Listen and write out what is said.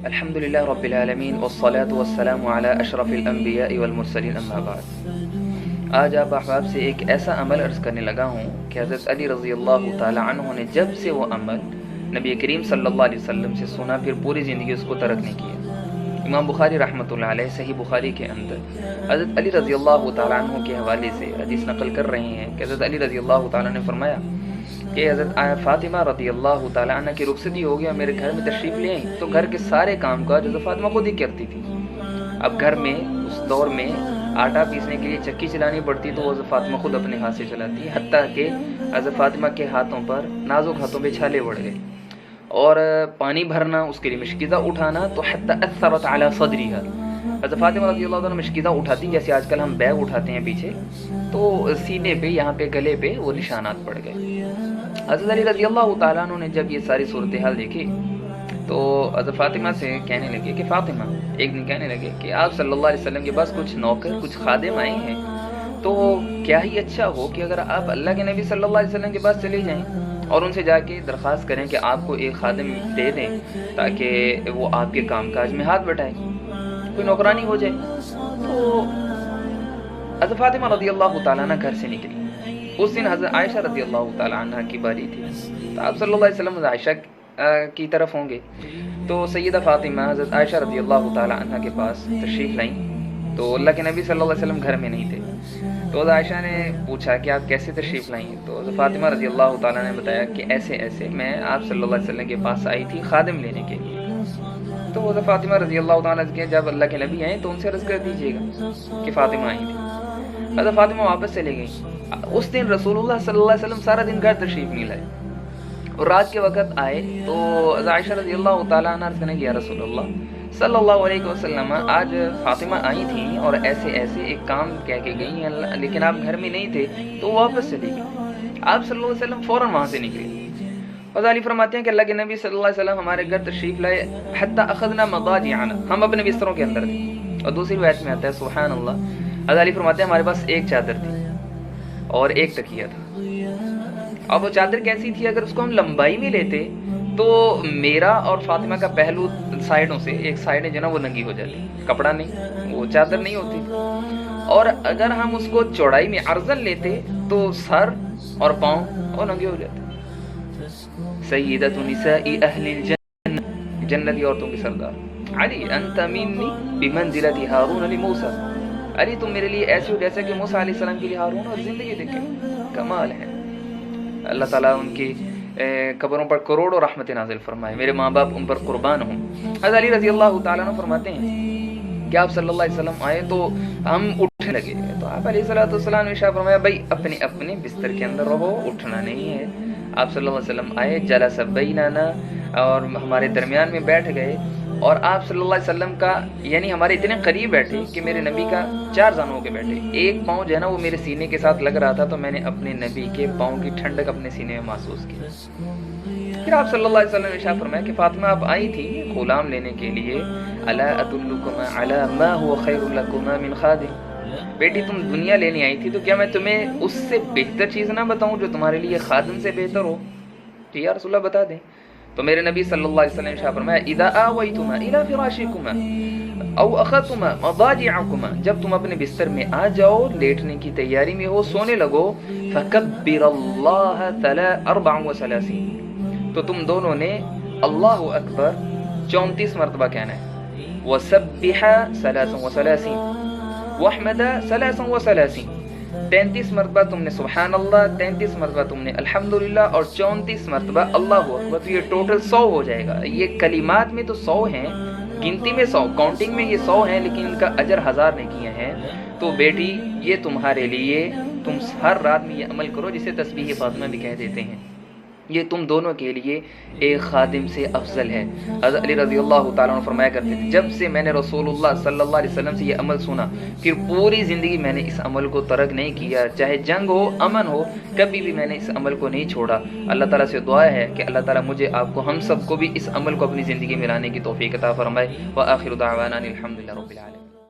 الحمدللہ رب العالمین والصلاة والسلام علی اشرف الانبیاء والمرسلین اما بعد۔ آج آپ احباب سے ایک ایسا عمل عرض کرنے لگا ہوں کہ حضرت علی رضی اللہ تعالی عنہ نے جب سے وہ عمل نبی کریم صلی اللہ علیہ وسلم سے سنا پھر پوری زندگی اس کو ترک نہیں کیا۔ امام بخاری رحمۃ اللہ علیہ صحیح بخاری کے اندر حضرت علی رضی اللہ تعالی عنہ کے حوالے سے حدیث نقل کر رہے ہیں کہ حضرت علی رضی اللہ تعالی نے فرمایا کہ حضرت فاطمہ رضی اللہ تعالی عنہ کی رخصتی ہو گیا، میرے گھر میں تشریف لے آئیں تو گھر کے سارے کام کاج حضرت فاطمہ خود ہی کرتی تھی۔ اب گھر میں اس دور میں آٹا پیسنے کے لیے چکی چلانی پڑتی تو حضرت فاطمہ خود اپنے ہاتھ سے چلاتی، حتیٰ کہ حضرت فاطمہ کے ہاتھوں پر نازک ہاتھوں پہ چھالے پڑ گئے، اور پانی بھرنا اس کے لیے مشکیزہ اٹھانا تو حتی اثرت علی صدریہا، حضرت فاطمہ رضی اللہ عنہ مشکیزہ اٹھاتی جیسے آج کل ہم بیگ اٹھاتے ہیں پیچھے، تو سینے پہ یہاں پہ گلے پہ وہ نشانات پڑ گئے۔ حضرت علی رضی اللہ تعالیٰ عنہ نے جب یہ ساری صورتحال دیکھی تو حضرت فاطمہ سے کہنے لگے کہ فاطمہ، ایک دن کہنے لگے کہ آپ صلی اللہ علیہ وسلم کے پاس کچھ نوکر کچھ خادم آئے ہیں، تو کیا ہی اچھا ہو کہ اگر آپ اللہ کے نبی صلی اللہ علیہ وسلم کے پاس چلے جائیں اور ان سے جا کے درخواست کریں کہ آپ کو ایک خادم دے دیں تاکہ وہ آپ کے کام کاج میں ہاتھ بٹائے، کوئی نوکرانی ہو جائے۔ تو حضرت فاطمہ رضی اللہ تعالیٰ عنہ گھر سے نکلی۔ اس دن حضرت عائشہ رضی اللہ تعالیٰ عنہ کی باری تھی، تو آپ صلی اللہ علیہ وسلم عائشہ کی طرف ہوں گے، تو سیدہ فاطمہ حضرت عائشہ رضی اللہ تعالیٰ عنہ کے پاس تشریف لائیں تو اللہ کے نبی صلی اللہ علیہ وسلم گھر میں نہیں تھے۔ تو حضرت عائشہ نے پوچھا کہ آپ کیسے تشریف لائیں؟ تو حضرت فاطمہ رضی اللہ تعالیٰ نے بتایا کہ ایسے ایسے میں آپ صلی اللہ علیہ وسلم کے پاس آئی تھی خادم لینے کے لیے۔ تو حضرت فاطمہ رضی اللہ تعالیٰ نے جب اللہ کے نبی آئیں تو ان سے عرض کر دیجیے گا کہ فاطمہ آئی تھی۔ حضرت فاطمہ واپس چلے گئیں۔ اس دن رسول اللہ صلی اللہ علیہ وسلم سارا دن گھر تشریف نہیں لائے، اور رات کے وقت آئے تو عائشہ رضی اللہ تعالیٰ عنہ عرض کرنے لگی یا رسول اللہ صلی اللہ علیہ وسلم، آج فاطمہ آئی تھیں اور ایسے ایسے ایک کام کہہ کے گئی ہیں، لیکن آپ گھر میں نہیں تھے تو واپس چلی گئی۔ آپ صلی اللہ علیہ وسلم فوراً وہاں سے نکلے۔ حضرت علی فرماتے ہیں کہ اللہ کے نبی صلی اللہ علیہ وسلم ہمارے گھر تشریف لائے، حتی اخذنا مضاجعنا، ہم اپنے بستروں کے اندر تھے۔ اور دوسری روایت میں آتا ہے سبحان اللہ، حضرت علی فرماتے ہیں ہمارے پاس ایک چادر تھی اور ایک تکیہ تھا۔ اب وہ چادر کیسی تھی؟ اگر اس کو ہم لمبائی میں لیتے تو میرا اور فاطمہ کا پہلو سائڈوں سے ایک سائڈ جو نا وہ ننگی ہو جاتی، کپڑا نہیں، وہ چادر نہیں ہوتی۔ اور اگر ہم اس کو چوڑائی میں عرضن لیتے تو سر اور پاؤں وہ ننگے ہو جاتے۔ سیدۃ نساء اہل الجنہ، جنتی عورتوں کی سردار، علی انت منی بمنزلۃ ہارون لموسیٰ، علی تم میرے لیے ایسے ہو جیسا کہ موسیٰ علیہ السلام کے لیے ہارون، اور زندگی دیکھیں کمال ہے۔ اللہ تعالیٰ ان کی قبروں پر کروڑوں رحمت نازل فرمائے، میرے ماں باپ ان پر قربان ہوں۔ حضرت علی رضی اللہ تعالیٰ عنہ فرماتے ہیں کہ آپ صلی اللہ علیہ وسلم آئے تو ہم اٹھنے لگے، تو آپ علیہ السلام نے ارشاد فرمایا بھائی اپنے اپنے بستر کے اندر رہو، اٹھنا نہیں ہے۔ آپ صلی اللہ علیہ وسلم آئے، جلس بیننا، اور ہمارے درمیان میں بیٹھ گئے، اور آپ صلی اللہ علیہ وسلم کا یعنی ہمارے اتنے قریب بیٹھے کہ میرے نبی کا چار زانوں کے بیٹھے، ایک پاؤں جو ہے نا وہ میرے سینے کے ساتھ لگ رہا تھا، تو میں نے اپنے نبی کے پاؤں کی ٹھنڈک اپنے سینے میں محسوس کی۔ پھر آپ صلی اللہ علیہ وسلم نے ارشاد فرمایا کہ فاطمہ آپ آئی تھی غلام لینے کے لیے، الا ادلکما علی ما هو خیر لکما من خادم، بیٹی تم دنیا لینے آئی تھی تو کیا میں تمہیں اس سے بہتر چیز نہ بتاؤں جو تمہارے لیے خادم سے بہتر ہو؟ کہ یا رسول اللہ بتا دیں۔ تو میرے نبی صلی اللہ علیہ وسلم نے ارشاد فرمایا اذا آویتما الی فراشکما او اخذتما مضاجعکما، جب تم اپنے بستر میں آ جاؤ، لیٹنے کی تیاری میں ہو، سونے لگو، فکبر اللہ 34، تو تم دونوں نے اللہ اکبر 34 مرتبہ کہنا ہے، وسبح 33 واحمد 33، 33 مرتبہ تم نے سبحان اللہ، 33 مرتبہ تم نے الحمدللہ، اور 34 مرتبہ اللہ اکبر، تو یہ ٹوٹل 100 ہو جائے گا۔ یہ کلمات میں تو 100 ہیں، گنتی میں 100، کاؤنٹنگ میں یہ 100 ہیں، لیکن ان کا اجر 1000 نے کیے ہیں۔ تو بیٹی یہ تمہارے لیے، تم ہر رات میں یہ عمل کرو، جسے تسبیح فاطمہ بھی کہہ دیتے ہیں، یہ تم دونوں کے لیے ایک خادم سے افضل ہے۔ حضرت علی رضی اللہ تعالیٰ عنہ فرمایا کرتے تھے جب سے میں نے رسول اللہ صلی اللہ علیہ وسلم سے یہ عمل سنا، پھر پوری زندگی میں نے اس عمل کو ترک نہیں کیا، چاہے جنگ ہو، امن ہو، کبھی بھی میں نے اس عمل کو نہیں چھوڑا۔ اللہ تعالیٰ سے دعا ہے کہ اللہ تعالیٰ مجھے، آپ کو، ہم سب کو بھی اس عمل کو اپنی زندگی میں لانے کی توفیق عطا فرمائے۔ وآخر دعوانا الحمدللہ رب العالمین۔